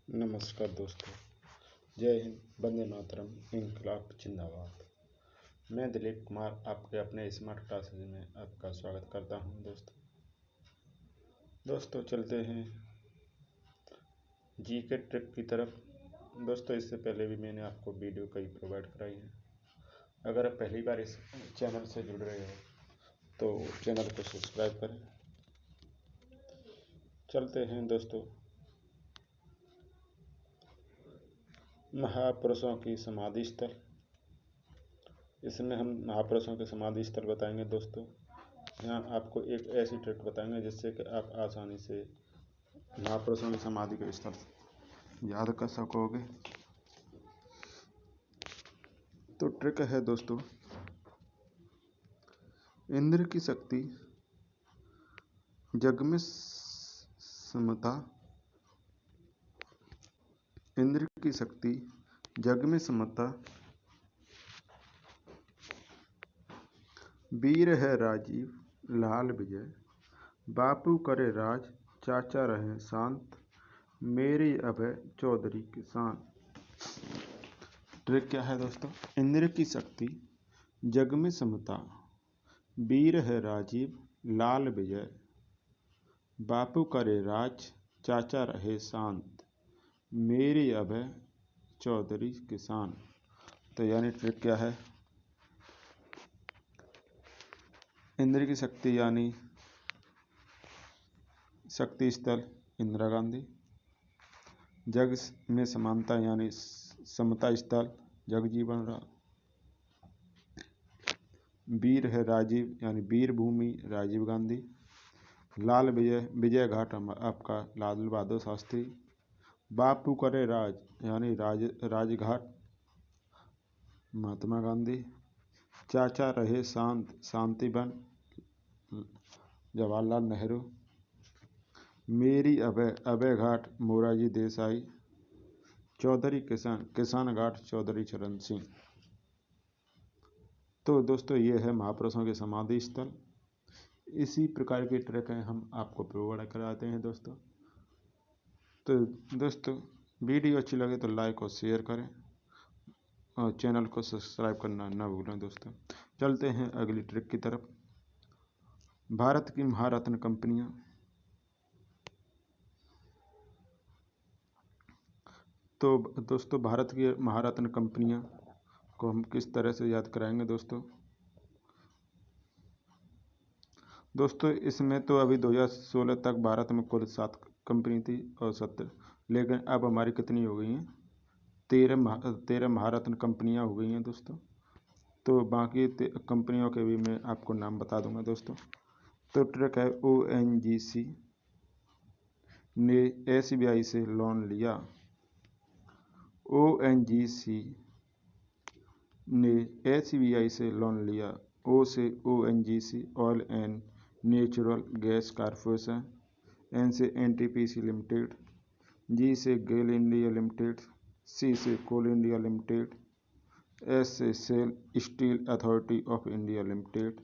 नमस्कार दोस्तों। जय हिंद, वंदे मातरम, इनकलाब जिंदाबाद। मैं दिलीप कुमार आपके अपने स्मार्ट क्लासेज में आपका स्वागत करता हूं। दोस्तों चलते हैं जी के ट्रिक की तरफ। दोस्तों इससे पहले भी मैंने आपको वीडियो कई प्रोवाइड कराई हैं। अगर आप पहली बार इस चैनल से जुड़ रहे हो तो चैनल को सब्सक्राइब करें। चलते हैं दोस्तों, महापुरुषों की समाधि स्थल। इसमें हम महापुरुषों के समाधि स्थल बताएंगे दोस्तों। यहाँ आपको एक ऐसी ट्रिक बताएंगे जिससे कि आप आसानी से महापुरुषों की समाधि के स्थल याद कर सकोगे। तो ट्रिक है दोस्तों, इंद्र की शक्ति जग में समता, इंद्र की शक्ति जग में समता, वीर है राजीव लाल विजय, बापू करे राज चाचा रहे शांत, मेरी अभय चौधरी किसान। ट्रिक क्या है दोस्तों? इंद्र की शक्ति जग में समता, वीर है राजीव लाल विजय, बापू करे राज चाचा रहे शांत, मेरी अभय चौधरी किसान। तो यानी ट्रिक क्या है? इंद्र की शक्ति यानी शक्ति स्थल इंदिरा गांधी, जग में समानता यानी समता स्थल जगजीवन राम, वीर है राजीव यानी वीर भूमि राजीव गांधी, लाल विजय विजय घाट आपका लाल बहादुर शास्त्री, बापू करे राज यानी राजघाट महात्मा गांधी, चाचा रहे शांत शांतिवन जवाहरलाल नेहरू, मेरी अभय घाट मोरारजी देसाई, चौधरी किसान घाट चौधरी चरण सिंह। तो दोस्तों ये है महापुरुषों के समाधि स्थल। इसी प्रकार की ट्रिकें हम आपको प्रोवाइड कराते हैं दोस्तों। तो दोस्तों वीडियो अच्छी लगे तो लाइक और शेयर करें और चैनल को सब्सक्राइब करना ना भूलें दोस्तों। चलते हैं अगली ट्रिक की तरफ। भारत की महारत्न कंपनियां। तो दोस्तों भारत की महारत्न कंपनियां को हम किस तरह से याद कराएंगे दोस्तों इसमें तो अभी 2016 तक भारत में कुल 7 कंपनी थी और 70, लेकिन अब हमारी कितनी हो गई हैं? 13 महारत्न कंपनियां हो गई हैं दोस्तों। तो बाकी कंपनियों के भी मैं आपको नाम बता दूंगा दोस्तों। तो ट्रिक है, ONGC ने SBI से लोन लिया। ONGC ने SBI से लोन लिया। O से ONGC oil and natural gas corporation, N से NTPC लिमिटेड, G से गेल इंडिया लिमिटेड, C से कोल इंडिया लिमिटेड, S से SAIL steel authority of India limited,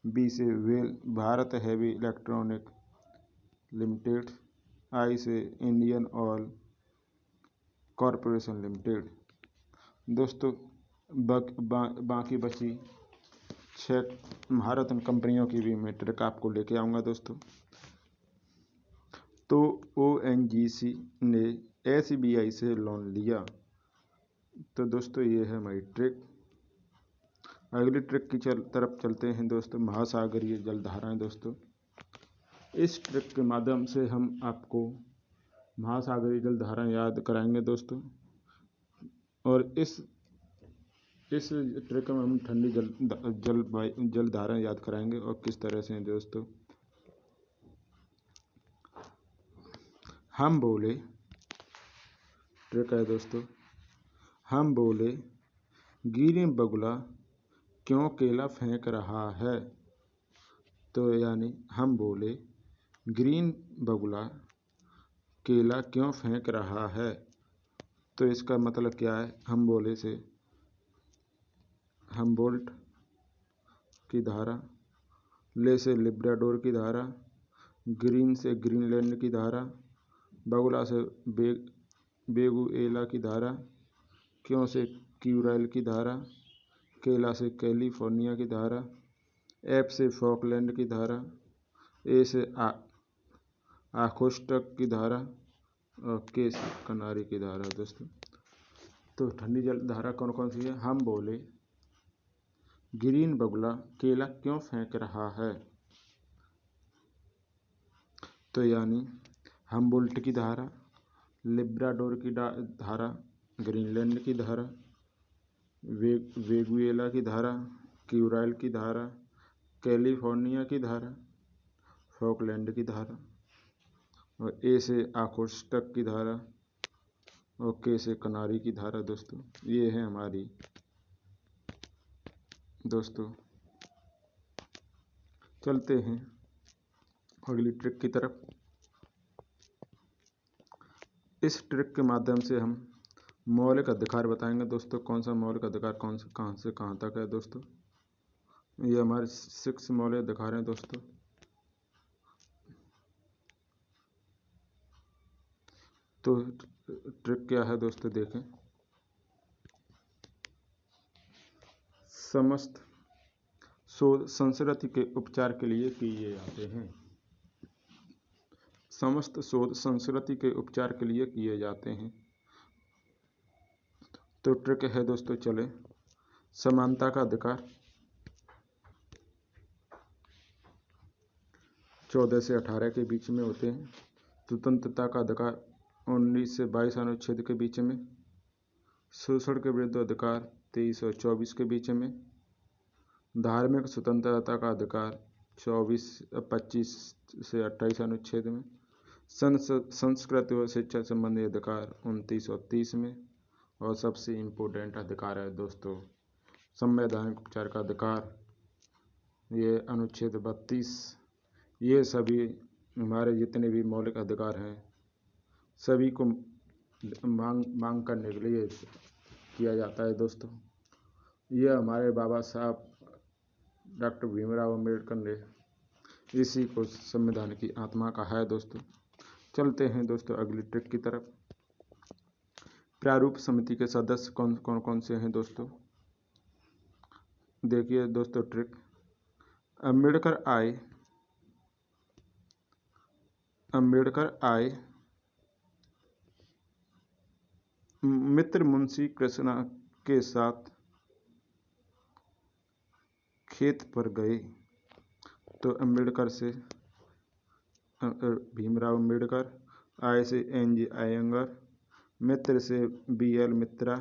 B से वेल Bharat heavy electronic limited, I से Indian oil corporation limited. दोस्तों बाकी बची 6 महारत्न कंपनियों की भी मैं ट्रिक आपको लेके आऊँगा दोस्तों। तो ONGC ने SBI से लोन लिया। तो दोस्तों ये है हमारी ट्रिक। अगली ट्रिक की तरफ चलते हैं दोस्तों, महासागरीय जलधाराएं। दोस्तों इस ट्रिक के माध्यम से हम आपको महासागरीय जलधाराएं याद कराएंगे दोस्तों। और इस ट्रिक में हम ठंडी जलधाराएं याद कराएंगे और किस तरह से दोस्तों। हम बोले, ट्रिक है दोस्तों, हम बोले गिरी बगुला क्यों केला फेंक रहा है। तो यानी हम बोले ग्रीन बगुला केला क्यों फेंक रहा है। तो इसका मतलब क्या है? हम बोले से हमबोल्ट की धारा, ले से लिब्राडोर की धारा, ग्रीन से ग्रीनलैंड की धारा, बगुला से वेगुएला की धारा, क्यों से क्यूराइल की धारा, केला से कैलिफोर्निया की धारा, एफ से फॉकलैंड की धारा, ए से आखोस्टक की धारा और के से कनारी की धारा। दोस्तों तो ठंडी जल धारा कौन कौन सी है? हम बोले ग्रीन बगुला केला क्यों फेंक रहा है, तो यानी हम्बोल्ट की धारा, लिब्राडोर की धारा, ग्रीनलैंड की धारा, वेगुएला की धारा, क्यूराइल की धारा, कैलिफोर्निया की धारा, फॉकलैंड की धारा और ए से आखोस्टक की धारा और के से कनारी की धारा। दोस्तों ये है हमारी दोस्तों। चलते हैं अगली ट्रिक की तरफ। इस ट्रिक के माध्यम से हम मौलिक अधिकार बताएंगे दोस्तों। कौन सा मौलिक अधिकार कौन से कहाँ तक है दोस्तों? ये हमारे 6 मौलिक अधिकार हैं दोस्तों। तो ट्रिक क्या है दोस्तों? देखें, समस्त शोध संस्कृति के उपचार के लिए किए जाते हैं। समस्त शोध संस्कृति के उपचार के लिए किए जाते हैं। तो ट्रिक है दोस्तों, चले समानता का अधिकार 14 से 18 के बीच में होते हैं। स्वतंत्रता का अधिकार 19 से 22 अनुच्छेद के बीच में। शोषण के विरुद्ध अधिकार 23 और 24 के बीच में। धार्मिक स्वतंत्रता का अधिकार 25 से 28 अनुच्छेद में। संस्कृति और शिक्षा संबंधी अधिकार 29 और 30 में। और सबसे इम्पोर्टेंट अधिकार है दोस्तों संवैधानिक उपचार का अधिकार, ये अनुच्छेद 32। ये सभी हमारे जितने भी मौलिक अधिकार हैं सभी को मांग करने के लिए किया जाता है दोस्तों। यह हमारे बाबा साहब डॉक्टर भीमराव अम्बेडकर ने इसी को संविधान की आत्मा कहा है दोस्तों। चलते हैं दोस्तों अगली ट्रिक की तरफ। प्रारूप समिति के सदस्य कौन से हैं दोस्तों? देखिए दोस्तों ट्रिक, अम्बेडकर आए, मित्र मुंशी कृष्णा के साथ खेत पर गए। तो अम्बेडकर से भीमराव अम्बेडकर, आय से NG अयंगर, मित्र से BL मित्रा,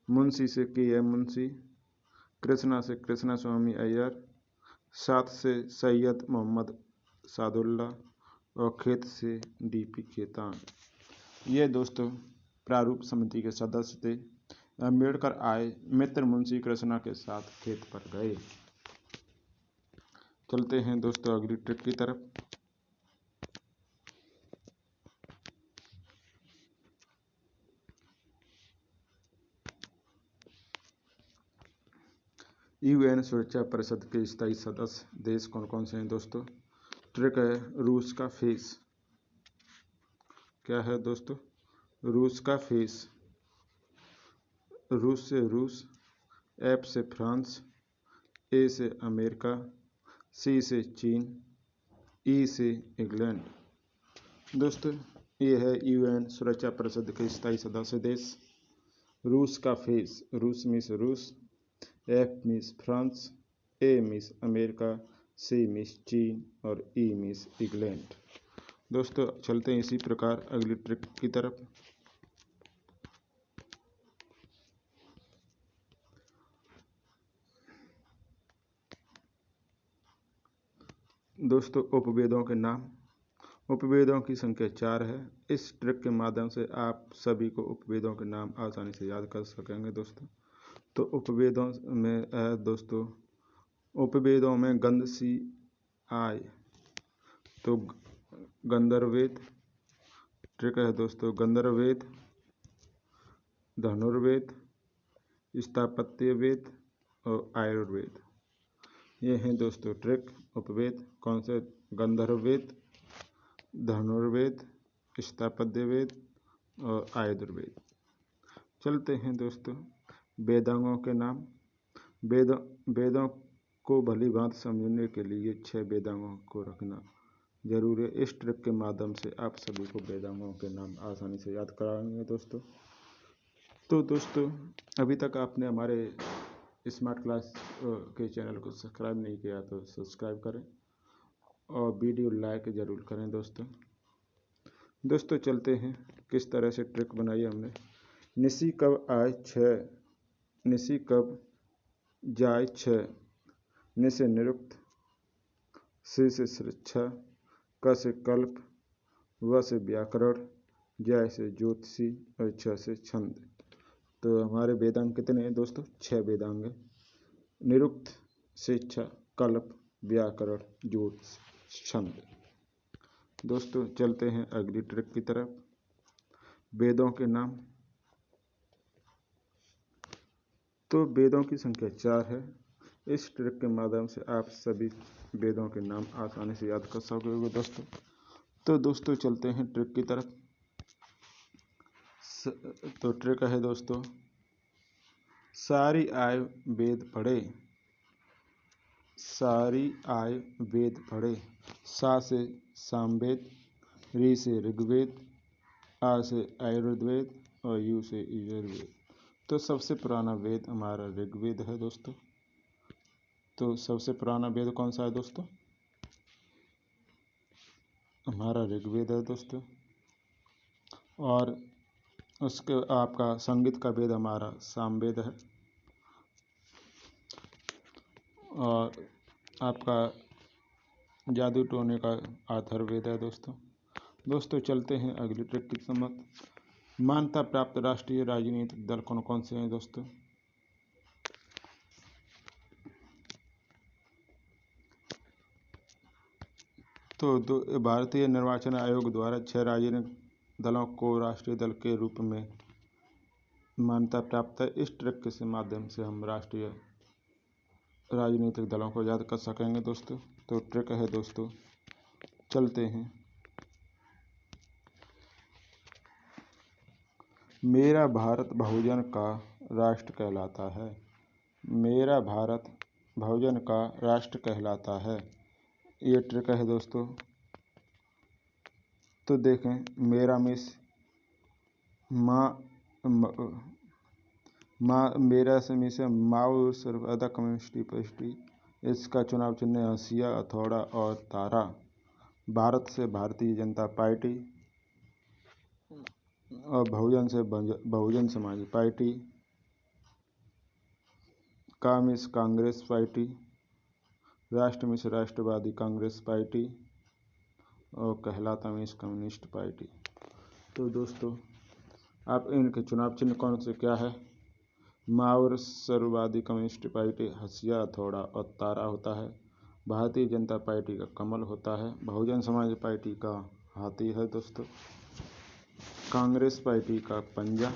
मुंशी से KM मुंशी, कृष्णा से कृष्णा स्वामी अय्यर, साथ से सैयद मोहम्मद सादुल्ला और खेत से DP खेतान। ये दोस्तों प्रारूप समिति के सदस्य थे। अम्बेडकर आए, मित्र मुंशी कृष्णा के साथ खेत पर गए। चलते हैं दोस्तों अगली ट्रिक की तरफ। UN सुरक्षा परिषद के स्थायी सदस्य देश कौन से हैं दोस्तों? ट्रिक है रूस का फेस। क्या है दोस्तों? रूस का फेस। रूस से रूस, F से फ्रांस, A से अमेरिका, C से चीन, E से इंग्लैंड। दोस्तों ये है UN सुरक्षा परिषद के स्थायी सदस्य देश। रूस का फेस, रूस मीन्स रूस, F means France, A means America, C means चीन और E मीन्स इंग्लैंड। दोस्तों चलते हैं इसी प्रकार अगली ट्रिक की तरफ। दोस्तों उपवेदों के नाम। उपवेदों की संख्या 4 है। इस ट्रिक के माध्यम से आप सभी को उपवेदों के नाम आसानी से याद कर सकेंगे दोस्तों। तो उपवेदों में दोस्तों, उपवेदों में गंध सी आय तो गंधर्ववेद। ट्रिक है दोस्तों, गंधर्ववेद, धनुर्वेद, स्थापत्य वेद और आयुर्वेद। ये हैं दोस्तों ट्रिक उपवेद। कौन से? गंधर्ववेद, धनुर्वेद, स्थापत्य वेद और आयुर्वेद। चलते हैं दोस्तों वेदांगों के नाम। वेदों को भली भांति समझने के लिए 6 वेदांगों को रखना जरूरी है। इस ट्रिक के माध्यम से आप सभी को वेदांगों के नाम आसानी से याद कराएंगे दोस्तों। तो दोस्तों अभी तक आपने हमारे स्मार्ट क्लास के चैनल को सब्सक्राइब नहीं किया तो सब्सक्राइब करें और वीडियो लाइक ज़रूर करें दोस्तों। चलते हैं किस तरह से ट्रिक बनाई है हमने। निसी कब आए 6, निसी कब जाए 6, नि से निरुक्त, सी से शिक्षा, क से कल्प, व से व्याकरण, जय से ज्योतिषी और छ से छंद। तो हमारे वेदांग कितने हैं दोस्तों? 6 वेदांग हैं। निरुक्त, शिक्षा, कल्प, व्याकरण, ज्योतिष, छंद। दोस्तों चलते हैं अगली ट्रिक की तरफ। वेदों के नाम। तो वेदों की संख्या 4 है। इस ट्रिक के माध्यम से आप सभी वेदों के नाम आसानी से याद कर सकोगे दोस्तों। तो दोस्तों चलते हैं ट्रिक की तरफ। तो ट्रिक है दोस्तों, सारी आय वेद पढ़े, सारी आय वेद पढ़े। सा से सामवेद, री से ऋग्वेद, आ से आयुर्वेद और यू से यजुर्वेद। तो सबसे पुराना वेद हमारा ऋग्वेद है दोस्तों। तो सबसे पुराना वेद कौन सा है दोस्तों? हमारा ऋग्वेद है दोस्तों। और उसके आपका संगीत का वेद हमारा सामवेद है। और आपका जादू टोने का अथर्ववेद है दोस्तों। चलते हैं अगली ट्रिक की समझ। मान्यता प्राप्त राष्ट्रीय राजनीतिक दल कौन कौन से हैं दोस्तों? तो भारतीय निर्वाचन आयोग द्वारा 6 राजनीतिक दलों को राष्ट्रीय दल के रूप में मान्यता प्राप्त है। इस ट्रिक के माध्यम से हम राष्ट्रीय राजनीतिक दलों को याद कर सकेंगे दोस्तों। तो ट्रिक है दोस्तों, चलते हैं। मेरा भारत बहुजन का राष्ट्र कहलाता है। मेरा भारत बहुजन का राष्ट्र कहलाता है। ये ट्रिक है दोस्तों। तो देखें, मेरा मिस मेरा से मिस माओ सर्वदा कम्युनिस्ट पार्टी। इसका चुनाव चिन्ह है हंसिया, हथौड़ा और तारा। भारत से भारतीय जनता पार्टी और बहुजन से बहुजन समाज पार्टी। कामिस कांग्रेस पार्टी, राष्ट्र मिस राष्ट्रवादी कांग्रेस पार्टी और कहलाता मिस कम्युनिस्ट पार्टी। तो दोस्तों आप इनके चुनाव चिन्ह कौन से क्या है? माओ सर्ववादी कम्युनिस्ट पार्टी हंसिया, हथौड़ा और तारा होता है। भारतीय जनता पार्टी का कमल होता है। बहुजन समाज पार्टी का हाथी है दोस्तों। कांग्रेस पार्टी का पंजा,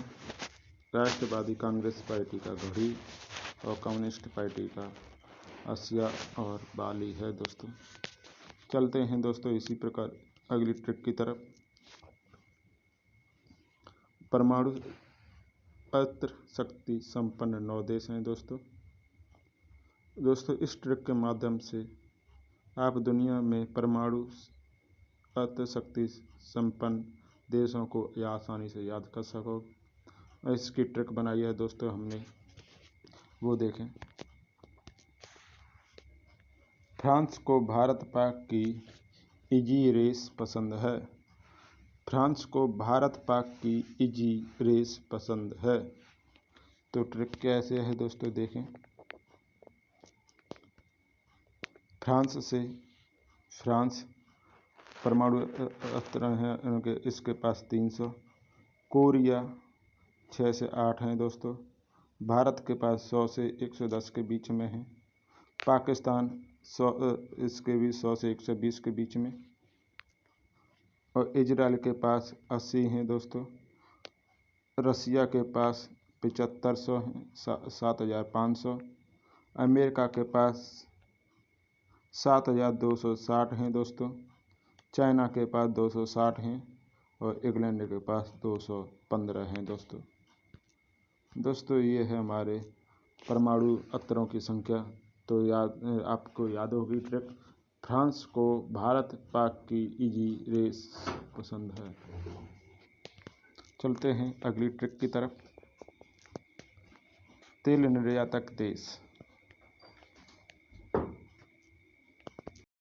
राष्ट्रवादी कांग्रेस पार्टी का घड़ी और कम्युनिस्ट पार्टी का हंसिया और बाली है दोस्तों। चलते हैं दोस्तों इसी प्रकार अगली ट्रिक की तरफ। परमाणु अस्त्र शक्ति संपन्न 9 देश हैं दोस्तों। इस ट्रिक के माध्यम से आप दुनिया में परमाणु अस्त्र शक्ति संपन्न देशों को आसानी से याद कर सकोगे। इसकी ट्रिक बनाई है दोस्तों हमने, वो देखें। फ्रांस को भारत पाक की इजी रेस पसंद है। फ्रांस को भारत पाक की इजी रेस पसंद है। तो ट्रिक कैसे है दोस्तों देखें। फ्रांस परमाणु अस्त्र हैं उनके, इसके पास 300। कोरिया 6 से 8 हैं दोस्तों। भारत के पास 100 से 110 के बीच में है। पाकिस्तान 100 इसके भी 100 से 120 के बीच में। और इजराइल के पास 80 हैं दोस्तों। रसिया के पास 7500 हैं, 7500। अमेरिका के पास 7260 हैं दोस्तों। चाइना के पास 260 हैं और इंग्लैंड के पास 215 हैं दोस्तों ये है हमारे परमाणु अस्त्रों की संख्या। तो आपको याद होगी ट्रिक। फ्रांस को भारत पाक की इजी रेस पसंद है। चलते हैं अगली ट्रिक की तरफ। तेल निर्यातक देश।